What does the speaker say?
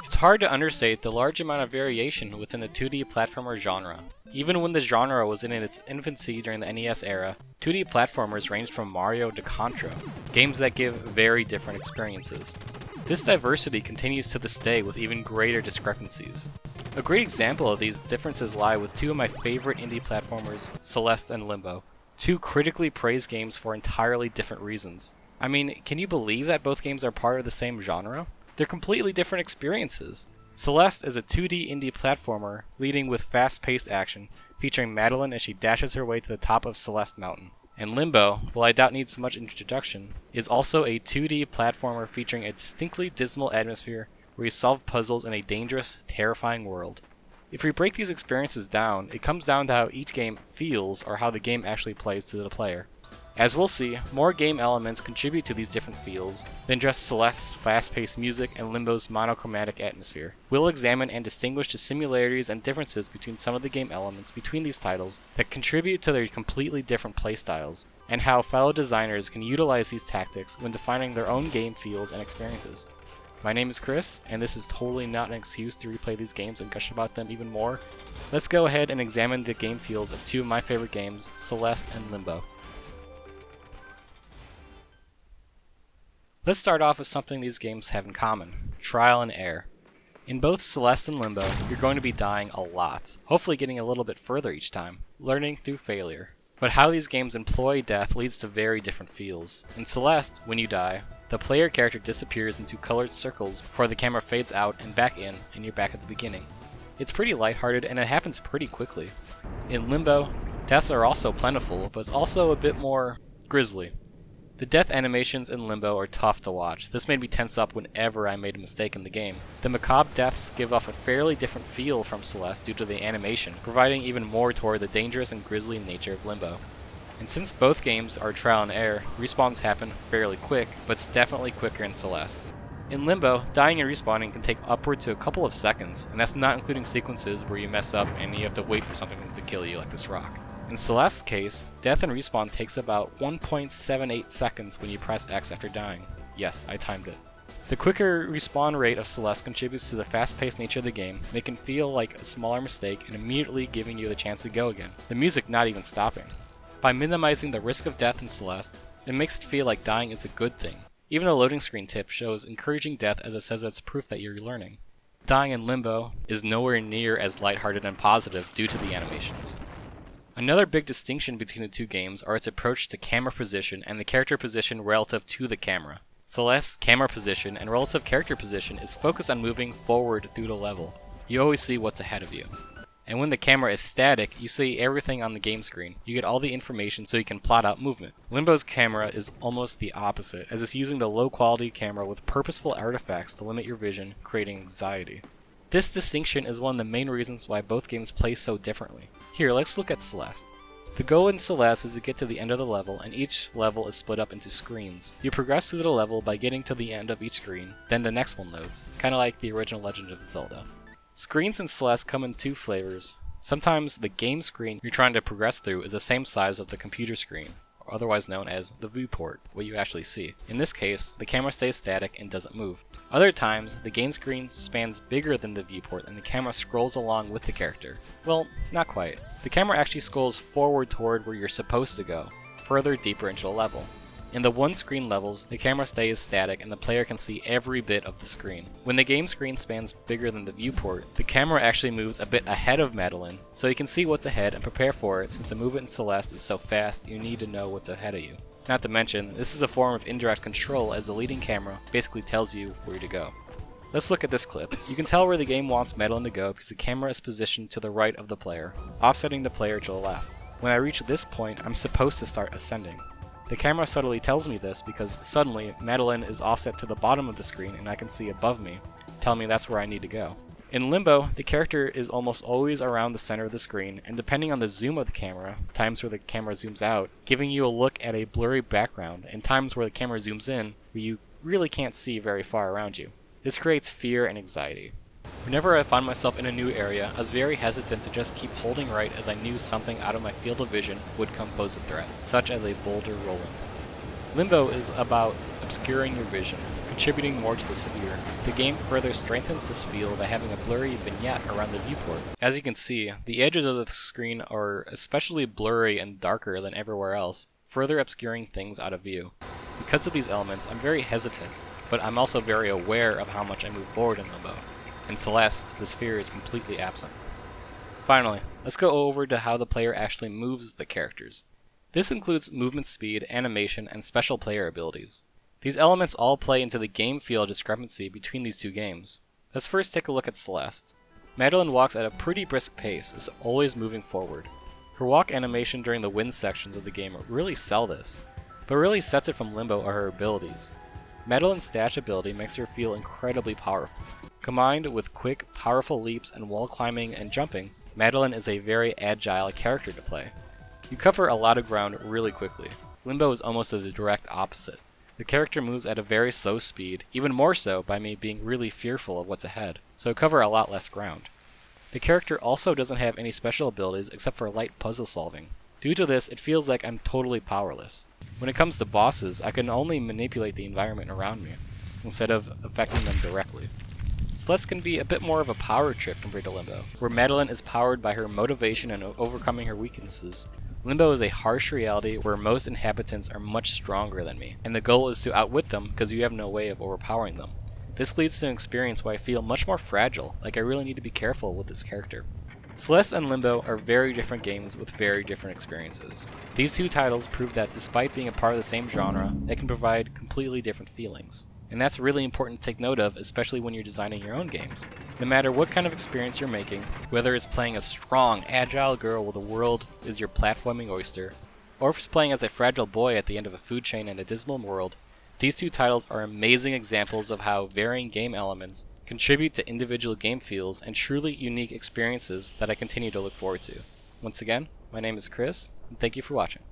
It's hard to understate the large amount of variation within the 2D platformer genre. Even when the genre was in its infancy during the NES era, 2D platformers ranged from Mario to Contra, games that give very different experiences. This diversity continues to this day with even greater discrepancies. A great example of these differences lie with two of my favorite indie platformers, Celeste and Limbo, two critically praised games for entirely different reasons. I mean, can you believe that both games are part of the same genre? They're completely different experiences. Celeste is a 2D indie platformer leading with fast-paced action, featuring Madeline as she dashes her way to the top of Celeste Mountain. And Limbo, while I doubt needs much introduction, is also a 2D platformer featuring a distinctly dismal atmosphere where you solve puzzles in a dangerous, terrifying world. If we break these experiences down, it comes down to how each game feels or how the game actually plays to the player. As we'll see, more game elements contribute to these different feels than just Celeste's fast-paced music and Limbo's monochromatic atmosphere. We'll examine and distinguish the similarities and differences between some of the game elements between these titles that contribute to their completely different playstyles, and how fellow designers can utilize these tactics when defining their own game feels and experiences. My name is Chris, and this is totally not an excuse to replay these games and gush about them even more. Let's go ahead and examine the game feels of two of my favorite games, Celeste and Limbo. Let's start off with something these games have in common: trial and error. In both Celeste and Limbo, you're going to be dying a lot, hopefully getting a little bit further each time, learning through failure. But how these games employ death leads to very different feels. In Celeste, when you die, the player character disappears into colored circles before the camera fades out and back in, and you're back at the beginning. It's pretty lighthearted and it happens pretty quickly. In Limbo, deaths are also plentiful, but it's also a bit more grisly. The death animations in Limbo are tough to watch. This made me tense up whenever I made a mistake in the game. The macabre deaths give off a fairly different feel from Celeste due to the animation, providing even more toward the dangerous and grisly nature of Limbo. And since both games are trial and error, respawns happen fairly quick, but it's definitely quicker in Celeste. In Limbo, dying and respawning can take upward to a couple of seconds, and that's not including sequences where you mess up and you have to wait for something to kill you, like this rock. In Celeste's case, death and respawn takes about 1.78 seconds when you press X after dying. Yes, I timed it. The quicker respawn rate of Celeste contributes to the fast-paced nature of the game, making it feel like a smaller mistake and immediately giving you the chance to go again, the music not even stopping. By minimizing the risk of death in Celeste, it makes it feel like dying is a good thing. Even a loading screen tip shows encouraging death as it says it's proof that you're learning. Dying in Limbo is nowhere near as lighthearted and positive due to the animations. Another big distinction between the two games are its approach to camera position and the character position relative to the camera. Celeste's camera position and relative character position is focused on moving forward through the level. You always see what's ahead of you. And when the camera is static, you see everything on the game screen. You get all the information so you can plot out movement. Limbo's camera is almost the opposite, as it's using the low quality camera with purposeful artifacts to limit your vision, creating anxiety. This distinction is one of the main reasons why both games play so differently. Here, let's look at Celeste. The goal in Celeste is to get to the end of the level, and each level is split up into screens. You progress through the level by getting to the end of each screen, then the next one loads, kinda like the original Legend of Zelda. Screens in Celeste come in two flavors. Sometimes the game screen you're trying to progress through is the same size of the computer screen, or otherwise known as the viewport, what you actually see. In this case, the camera stays static and doesn't move. Other times, the game screen spans bigger than the viewport and the camera scrolls along with the character. Well, not quite. The camera actually scrolls forward toward where you're supposed to go, further deeper into the level. In the one-screen levels, the camera stays static and the player can see every bit of the screen. When the game screen spans bigger than the viewport, the camera actually moves a bit ahead of Madeline, so you can see what's ahead and prepare for it. Since the movement in Celeste is so fast, you need to know what's ahead of you. Not to mention, this is a form of indirect control as the leading camera basically tells you where to go. Let's look at this clip. You can tell where the game wants Madeline to go because the camera is positioned to the right of the player, offsetting the player to the left. When I reach this point, I'm supposed to start ascending. The camera subtly tells me this because suddenly Madeline is offset to the bottom of the screen and I can see above me, telling me that's where I need to go. In Limbo, the character is almost always around the center of the screen, and depending on the zoom of the camera, times where the camera zooms out, giving you a look at a blurry background, and times where the camera zooms in, where you really can't see very far around you. This creates fear and anxiety. Whenever I found myself in a new area, I was very hesitant to just keep holding right as I knew something out of my field of vision would come pose a threat, such as a boulder rolling. Limbo is about a obscuring your vision, contributing more to the sphere. The game further strengthens this feel by having a blurry vignette around the viewport. As you can see, the edges of the screen are especially blurry and darker than everywhere else, further obscuring things out of view. Because of these elements, I'm very hesitant, but I'm also very aware of how much I move forward in Limbo. In Celeste, the sphere is completely absent. Finally, let's go over to how the player actually moves the characters. This includes movement speed, animation, and special player abilities. These elements all play into the game feel discrepancy between these two games. Let's first take a look at Celeste. Madeline walks at a pretty brisk pace, is always moving forward. Her walk animation during the wind sections of the game really sell this, but really sets it from Limbo are her abilities. Madeline's dash ability makes her feel incredibly powerful. Combined with quick, powerful leaps and wall climbing and jumping, Madeline is a very agile character to play. You cover a lot of ground really quickly. Limbo is almost the direct opposite. The character moves at a very slow speed, even more so by me being really fearful of what's ahead, so I cover a lot less ground. The character also doesn't have any special abilities except for light puzzle solving. Due to this, it feels like I'm totally powerless. When it comes to bosses, I can only manipulate the environment around me, instead of affecting them directly. Celeste can be a bit more of a power trip compared to Limbo, where Madeline is powered by her motivation and overcoming her weaknesses. Limbo is a harsh reality where most inhabitants are much stronger than me, and the goal is to outwit them because you have no way of overpowering them. This leads to an experience where I feel much more fragile, like I really need to be careful with this character. Celeste and Limbo are very different games with very different experiences. These two titles prove that despite being a part of the same genre, they can provide completely different feelings. And that's really important to take note of, especially when you're designing your own games. No matter what kind of experience you're making, whether it's playing a strong, agile girl where the world is your platforming oyster, or if it's playing as a fragile boy at the end of a food chain in a dismal world, these two titles are amazing examples of how varying game elements contribute to individual game feels and truly unique experiences that I continue to look forward to. Once again, my name is Chris, and thank you for watching.